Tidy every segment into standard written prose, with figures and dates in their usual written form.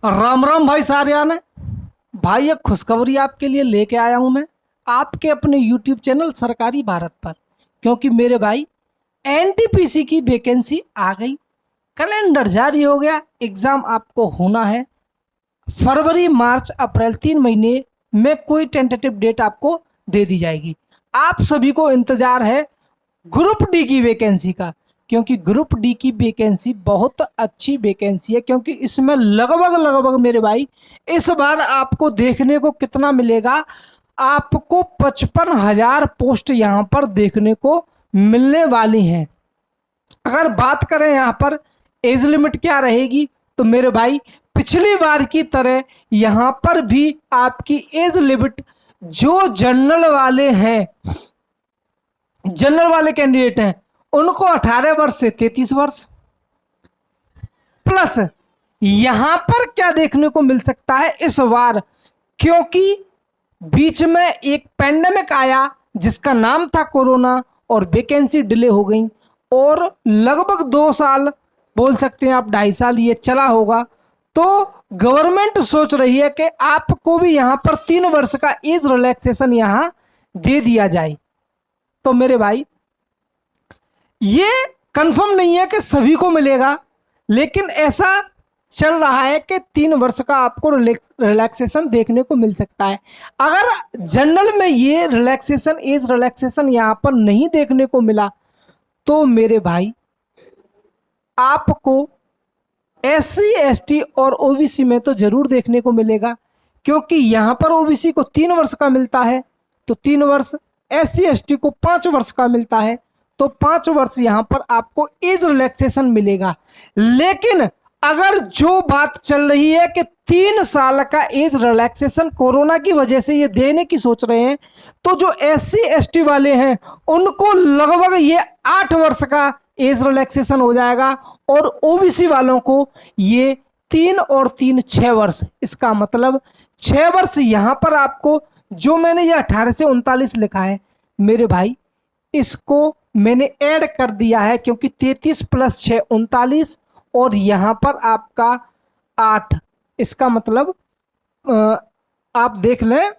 राम राम भाई सारियान। भाई एक खुशखबरी आपके लिए लेके आया हूँ मैं आपके अपने YouTube चैनल सरकारी भारत पर, क्योंकि मेरे भाई एनटीपीसी की वैकेंसी आ गई। कैलेंडर जारी हो गया। एग्ज़ाम आपको होना है फरवरी मार्च अप्रैल 3 महीने में। कोई टेंटेटिव डेट आपको दे दी जाएगी। आप सभी को इंतज़ार है ग्रुप डी की वैकेंसी का, क्योंकि ग्रुप डी की वैकेंसी बहुत अच्छी वैकेंसी है, क्योंकि इसमें लगभग लगभग मेरे भाई इस बार आपको देखने को कितना मिलेगा, आपको 55,000 पोस्ट यहाँ पर देखने को मिलने वाली हैं। अगर बात करें यहाँ पर एज लिमिट क्या रहेगी, तो मेरे भाई पिछली बार की तरह यहाँ पर भी आपकी एज लिमिट जो जनरल वाले कैंडिडेट हैं उनको 18 वर्ष से 33 वर्ष प्लस। यहां पर क्या देखने को मिल सकता है इस बार, क्योंकि बीच में एक पैंडेमिक आया जिसका नाम था कोरोना और वैकेंसी डिले हो गई, और लगभग 2 साल बोल सकते हैं आप, 2.5 साल ये चला होगा। तो गवर्नमेंट सोच रही है कि आपको भी यहां पर 3 वर्ष का एज रिलैक्सेशन यहां दे दिया जाए। तो मेरे भाई ये कंफर्म नहीं है कि सभी को मिलेगा, लेकिन ऐसा चल रहा है कि 3 वर्ष का आपको रिलैक्सेशन देखने को मिल सकता है। अगर जनरल में ये रिलैक्सेशन एज रिलैक्सेशन यहाँ पर नहीं देखने को मिला, तो मेरे भाई आपको SC ST और OBC में तो जरूर देखने को मिलेगा, क्योंकि यहाँ पर OBC को 3 वर्ष का मिलता है तो 3 वर्ष, SC ST को 5 वर्ष का मिलता है तो 5 वर्ष यहाँ पर आपको एज रिलैक्सेशन मिलेगा। लेकिन अगर जो बात चल रही है कि 3 साल का एज रिलैक्सेशन कोरोना की वजह से ये देने की सोच रहे हैं, तो जो SC ST वाले हैं उनको लगभग ये 8 वर्ष का एज रिलैक्सेशन हो जाएगा, और OBC वालों को ये 3 और 3 6 वर्ष। इसका मतलब 6 वर्ष यहाँ पर आपको, जो मैंने ये 18 से 39 लिखा है मेरे भाई, इसको मैंने ऐड कर दिया है, क्योंकि 33 + 6 39 और यहाँ पर आपका 8। इसका मतलब आप देख लें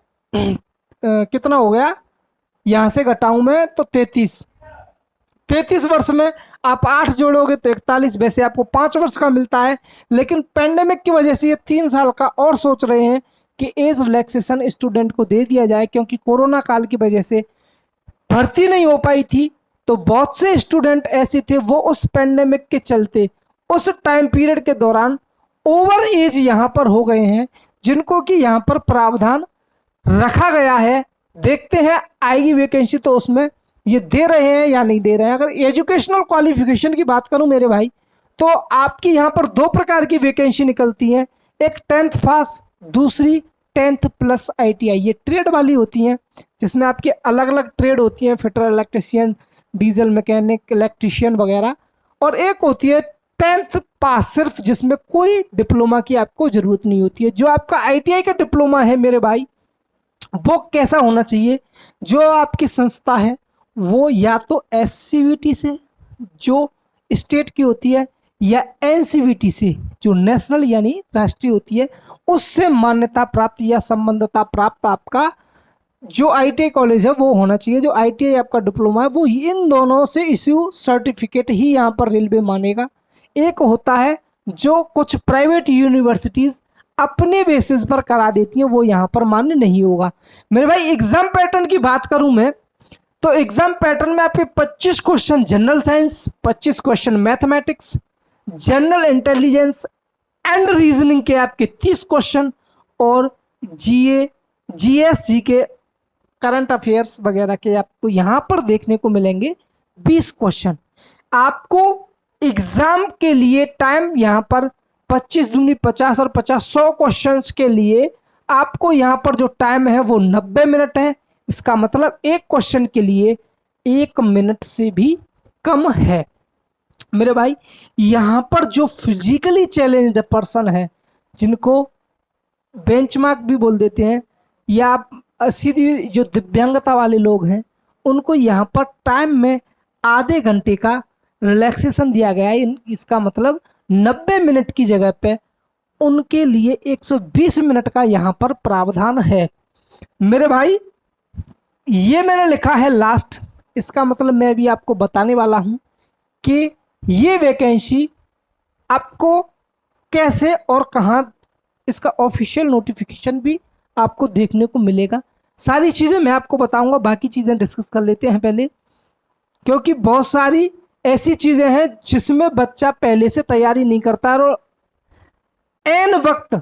कितना हो गया, यहाँ से घटाऊं मैं तो 33 वर्ष में आप 8 जोड़ोगे तो 41। वैसे आपको 5 वर्ष का मिलता है, लेकिन पेंडेमिक की वजह से ये 3 साल का और सोच रहे हैं कि एज रिलैक्सेशन स्टूडेंट को दे दिया जाए, क्योंकि कोरोना काल की वजह से भर्ती नहीं हो पाई थी। तो बहुत से स्टूडेंट ऐसे थे वो उस पेंडेमिक के चलते उस टाइम पीरियड के दौरान ओवर एज यहाँ पर हो गए हैं, जिनको कि यहाँ पर प्रावधान रखा गया है। देखते हैं आएगी वैकेंसी तो उसमें ये दे रहे हैं या नहीं दे रहे हैं। अगर एजुकेशनल क्वालिफिकेशन की बात करूं मेरे भाई, तो आपकी यहाँ पर 2 प्रकार की वैकेंसी निकलती हैं। एक 10th पास, दूसरी 10th + ITI। ये ट्रेड वाली होती हैं, जिसमें आपकी अलग अलग ट्रेड होती हैं, fitter, electrician, diesel mechanic, electrician वगैरह। और एक होती है 10th पास सिर्फ, जिसमें कोई डिप्लोमा की आपको ज़रूरत नहीं होती है। जो आपका ITI का डिप्लोमा है मेरे भाई, वो कैसा होना चाहिए, जो आपकी संस्था है वो या तो SCVT से जो स्टेट की होती है, या NCVT से जो नेशनल यानी राष्ट्रीय होती है, उससे मान्यता प्राप्त या संबद्धता प्राप्त आपका जो ITI कॉलेज है वो होना चाहिए। जो ITI आपका डिप्लोमा है वो इन दोनों से इश्यू सर्टिफिकेट ही यहाँ पर रेलवे मानेगा। एक होता है जो कुछ प्राइवेट यूनिवर्सिटीज़ अपने बेसिस पर करा देती हैं, वो यहाँ पर मान्य नहीं होगा। मेरे भाई एग्जाम पैटर्न की बात करूँ मैं, तो एग्जाम पैटर्न में आपके 25 question general science, 25 question mathematics, general intelligence and reasoning के आपके 30 क्वेश्चन, और GA GS GK current affairs वगैरह के आपको यहाँ पर देखने को मिलेंगे 20 क्वेश्चन। आपको एग्जाम के लिए टाइम यहाँ पर 25 दूनी 50 और 50 100 क्वेश्चन के लिए आपको यहाँ पर जो टाइम है वो 90 मिनट है। इसका मतलब एक क्वेश्चन के लिए 1 मिनट से भी कम है। मेरे भाई यहाँ पर जो फिजिकली चैलेंज्ड पर्सन है, जिनको बेंचमार्क भी बोल देते हैं, या सीधी जो दिव्यांगता वाले लोग हैं, उनको यहाँ पर टाइम में आधे घंटे का रिलैक्सेशन दिया गया है। इसका मतलब 90 मिनट की जगह पे उनके लिए 120 मिनट का यहाँ पर प्रावधान है। मेरे भाई ये मैंने लिखा है लास्ट, इसका मतलब मैं भी आपको बताने वाला हूँ कि ये वैकेंसी आपको कैसे और कहाँ, इसका ऑफिशियल नोटिफिकेशन भी आपको देखने को मिलेगा। सारी चीज़ें मैं आपको बताऊंगा, बाकी चीज़ें डिस्कस कर लेते हैं पहले, क्योंकि बहुत सारी ऐसी चीज़ें हैं जिसमें बच्चा पहले से तैयारी नहीं करता और एन वक्त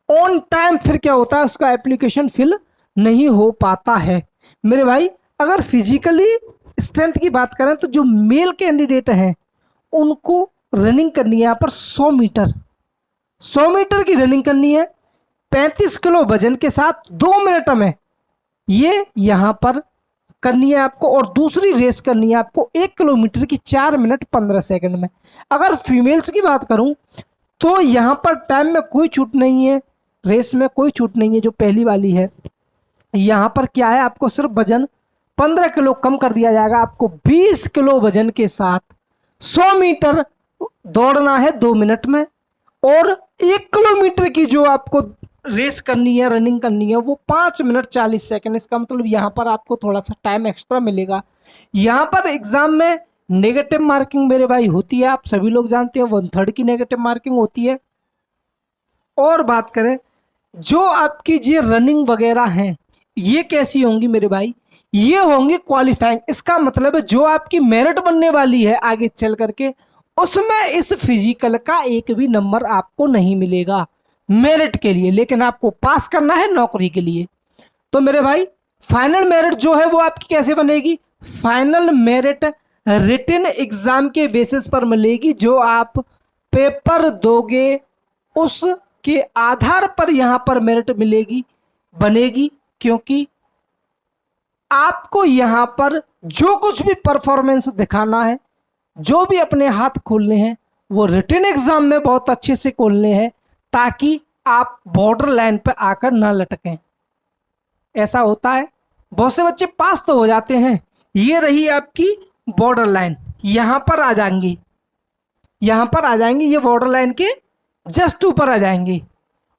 ऑन टाइम फिर क्या होता है, उसका एप्लीकेशन फिल नहीं हो पाता है। मेरे भाई अगर फिजिकली स्ट्रेंथ की बात करें तो जो मेल कैंडिडेट हैं उनको रनिंग करनी है यहाँ पर 100 मीटर की रनिंग करनी है 35 किलो वजन के साथ 2 मिनट में, ये यहाँ पर करनी है आपको। और दूसरी रेस करनी है आपको 1 किलोमीटर की 4 मिनट 15 सेकंड में। अगर फीमेल्स की बात करूं तो यहाँ पर टाइम में कोई छूट नहीं है, रेस में कोई छूट नहीं है। जो पहली वाली है यहाँ पर क्या है, आपको सिर्फ वजन 15 किलो कम कर दिया जाएगा, आपको 20 किलो वजन के साथ 100 मीटर दौड़ना है 2 मिनट में। और 1 किलोमीटर की जो आपको रेस करनी है, रनिंग करनी है, वो 5 मिनट 40 सेकंड। इसका मतलब यहाँ पर आपको थोड़ा सा टाइम एक्स्ट्रा मिलेगा। यहाँ पर एग्जाम में नेगेटिव मार्किंग मेरे भाई होती है, आप सभी लोग जानते हैं 1/3 की नेगेटिव मार्किंग होती है। और बात करें जो आपकी ये रनिंग वगैरह हैं ये कैसी होंगी मेरे भाई, ये होंगी क्वालिफाइंग। इसका मतलब है जो आपकी मेरिट बनने वाली है आगे चल करके, उसमें इस फिजिकल का एक भी नंबर आपको नहीं मिलेगा मेरिट के लिए, लेकिन आपको पास करना है नौकरी के लिए। तो मेरे भाई फाइनल मेरिट जो है वो आपकी कैसे बनेगी, फाइनल मेरिट रिटन एग्जाम के बेसिस पर मिलेगी। जो आप पेपर दोगे उसके आधार पर यहाँ पर मेरिट मिलेगी, बनेगी। क्योंकि आपको यहाँ पर जो कुछ भी परफॉर्मेंस दिखाना है, जो भी अपने हाथ खोलने हैं, वो रिटन एग्जाम में बहुत अच्छे से खोलने हैं, ताकि आप बॉर्डर लाइन पर आकर ना लटकें। ऐसा होता है बहुत से बच्चे पास तो हो जाते हैं, ये रही आपकी बॉर्डर लाइन, यहाँ पर आ जाएंगी, यहाँ पर आ जाएंगी, ये बॉर्डर लाइन के जस्ट ऊपर आ जाएंगी,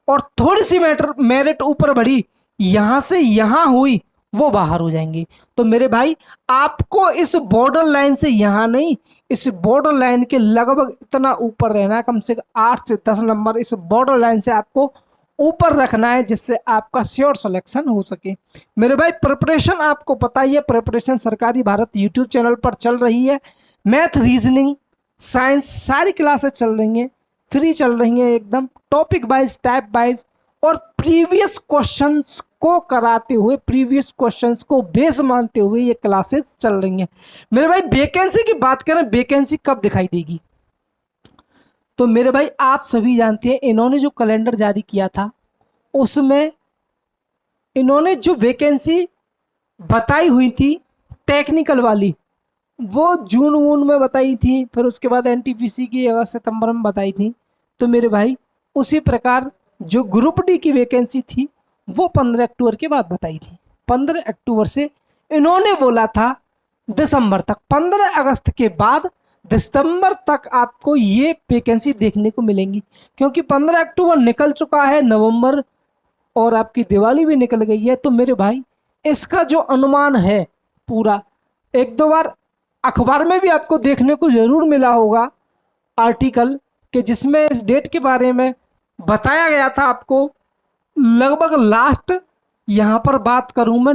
और थोड़ी सी मेरिट ऊपर बढ़ी, यहाँ से यहाँ हुई, वो बाहर हो जाएंगे। तो मेरे भाई आपको इस बॉर्डर लाइन से यहाँ नहीं, इस बॉर्डर लाइन के लगभग इतना ऊपर रहना है, कम से कम 8 से 10 नंबर इस बॉर्डर लाइन से आपको ऊपर रखना है, जिससे आपका श्योर सिलेक्शन हो सके। मेरे भाई प्रिपरेशन आपको पता ही है, प्रिपरेशन सरकारी भारत यूट्यूब चैनल पर चल रही है। मैथ, रीजनिंग, साइंस सारी क्लासेस चल रही हैं, फ्री चल रही हैं एकदम, टॉपिक वाइज, टाइप वाइज, और प्रीवियस क्वेश्चंस को कराते हुए, प्रीवियस क्वेश्चंस को बेस मानते हुए ये क्लासेस चल रही हैं। मेरे भाई वैकेंसी की बात करें, वैकेंसी कब दिखाई देगी, तो मेरे भाई आप सभी जानते हैं इन्होंने जो कैलेंडर जारी किया था उसमें इन्होंने जो वैकेंसी बताई हुई थी टेक्निकल वाली, वो जून वून में बताई थी, फिर उसके बाद एनटीपीसी की अगस्त सितंबर में बताई थी। तो मेरे भाई उसी प्रकार जो ग्रुप डी की वैकेंसी थी वो 15 अक्टूबर के बाद बताई थी। 15 अक्टूबर से इन्होंने बोला था दिसंबर तक, 15 अगस्त के बाद दिसंबर तक आपको ये वैकेंसी देखने को मिलेंगी। क्योंकि 15 अक्टूबर निकल चुका है, नवंबर और आपकी दिवाली भी निकल गई है। तो मेरे भाई इसका जो अनुमान है पूरा, एक दो बार अखबार में भी आपको देखने को जरूर मिला होगा आर्टिकल कि जिसमें इस डेट के बारे में बताया गया था आपको। लगभग लास्ट यहाँ पर बात करूं मैं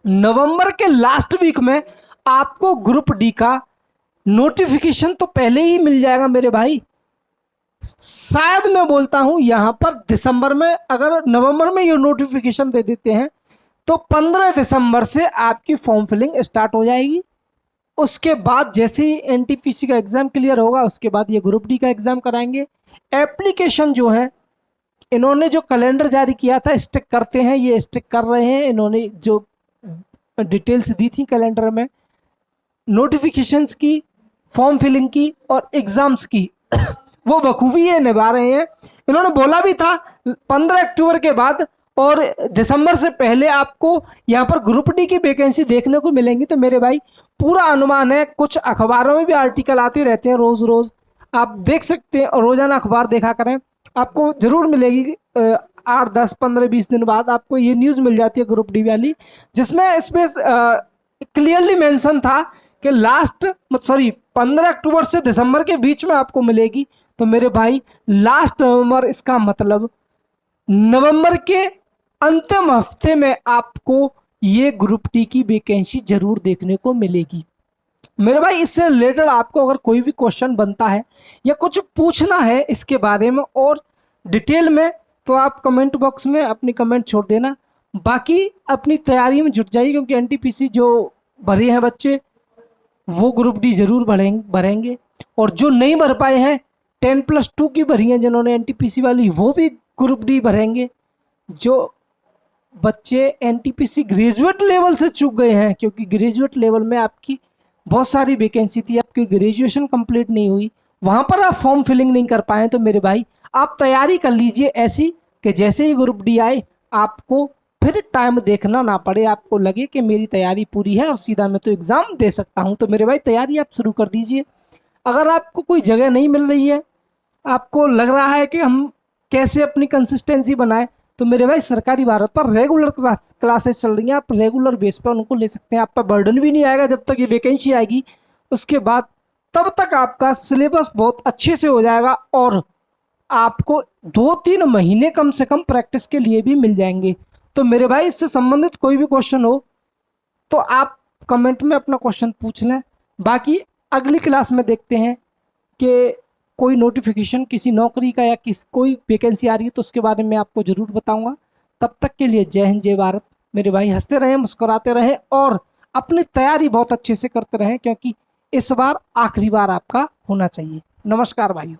नवंबर के लास्ट वीक में आपको ग्रुप डी का नोटिफिकेशन तो पहले ही मिल जाएगा मेरे भाई। शायद मैं बोलता हूं यहाँ पर दिसंबर में, अगर नवंबर में ये नोटिफिकेशन दे देते हैं तो 15 दिसंबर से आपकी फॉर्म फिलिंग स्टार्ट हो जाएगी। उसके बाद जैसे ही एनटीपीसी का एग्ज़ाम क्लियर होगा उसके बाद ये ग्रुप डी का एग्ज़ाम कराएंगे। एप्लीकेशन जो है इन्होंने जो कैलेंडर जारी किया था स्टिक करते हैं, ये स्टिक कर रहे हैं। इन्होंने जो डिटेल्स दी थी कैलेंडर में नोटिफिकेशंस की, फॉर्म फिलिंग की और एग्ज़ाम्स की वो बखूबी ये निभा रहे हैं। इन्होंने बोला भी था 15 अक्टूबर के बाद और दिसंबर से पहले आपको यहाँ पर ग्रुप डी की वैकेंसी देखने को मिलेंगी। तो मेरे भाई पूरा अनुमान है, कुछ अखबारों में भी आर्टिकल आते रहते हैं रोज़ रोज़, आप देख सकते हैं और रोजाना अखबार देखा करें, आपको जरूर मिलेगी। 8, 10, 15, 20 दिन बाद आपको ये न्यूज़ मिल जाती है ग्रुप डी वाली, जिसमें इसमें क्लियरली मेंशन था कि लास्ट, सॉरी, 15 अक्टूबर से दिसंबर के बीच में आपको मिलेगी। तो मेरे भाई लास्ट नवंबर, इसका मतलब नवंबर के अंतिम हफ्ते में आपको ये ग्रुप डी की वैकेंसी जरूर देखने को मिलेगी। मेरे भाई इससे रिलेटेड आपको अगर कोई भी क्वेश्चन बनता है या कुछ पूछना है इसके बारे में और डिटेल में, तो आप कमेंट बॉक्स में अपनी कमेंट छोड़ देना। बाकी अपनी तैयारी में जुट जाइए, क्योंकि एनटीपीसी जो भरे हैं बच्चे वो ग्रुप डी जरूर भरेंगे, और जो नहीं भर पाए हैं 10+2 की भरी हैं जिन्होंने एनटीपीसी वाली, वो भी ग्रुप डी भरेंगे। जो बच्चे एनटीपीसी ग्रेजुएट लेवल से चूक गए हैं, क्योंकि ग्रेजुएट लेवल में आपकी बहुत सारी वैकेंसी थी, आपकी ग्रेजुएशन कंप्लीट नहीं हुई, वहाँ पर आप फॉर्म फिलिंग नहीं कर पाए, तो मेरे भाई आप तैयारी कर लीजिए ऐसी कि जैसे ही ग्रुप डी आए आपको फिर टाइम देखना ना पड़े, आपको लगे कि मेरी तैयारी पूरी है और सीधा मैं तो एग्ज़ाम दे सकता हूँ। तो मेरे भाई तैयारी आप शुरू कर दीजिए। अगर आपको कोई जगह नहीं मिल रही है, आपको लग रहा है कि हम कैसे अपनी कंसिस्टेंसी बनाएं, तो मेरे भाई सरकारी भारत पर रेगुलर क्लासेस चल रही हैं, आप रेगुलर बेस पर उनको ले सकते हैं। आप पर बर्डन भी नहीं आएगा जब तक ये वैकेंसी आएगी, उसके बाद तब तक आपका सिलेबस बहुत अच्छे से हो जाएगा और आपको 2-3 महीने कम से कम प्रैक्टिस के लिए भी मिल जाएंगे। तो मेरे भाई इससे संबंधित कोई भी क्वेश्चन हो तो आप कमेंट में अपना क्वेश्चन पूछ लें। बाकी अगली क्लास में देखते हैं कि कोई नोटिफिकेशन किसी नौकरी का या कोई वैकेंसी आ रही है तो उसके बारे में आपको ज़रूर बताऊंगा। तब तक के लिए जय हिंद, जय भारत। मेरे भाई हंसते रहें, मुस्कुराते रहें और अपनी तैयारी बहुत अच्छे से करते रहें, क्योंकि इस बार आखिरी बार आपका होना चाहिए। नमस्कार भाइयों।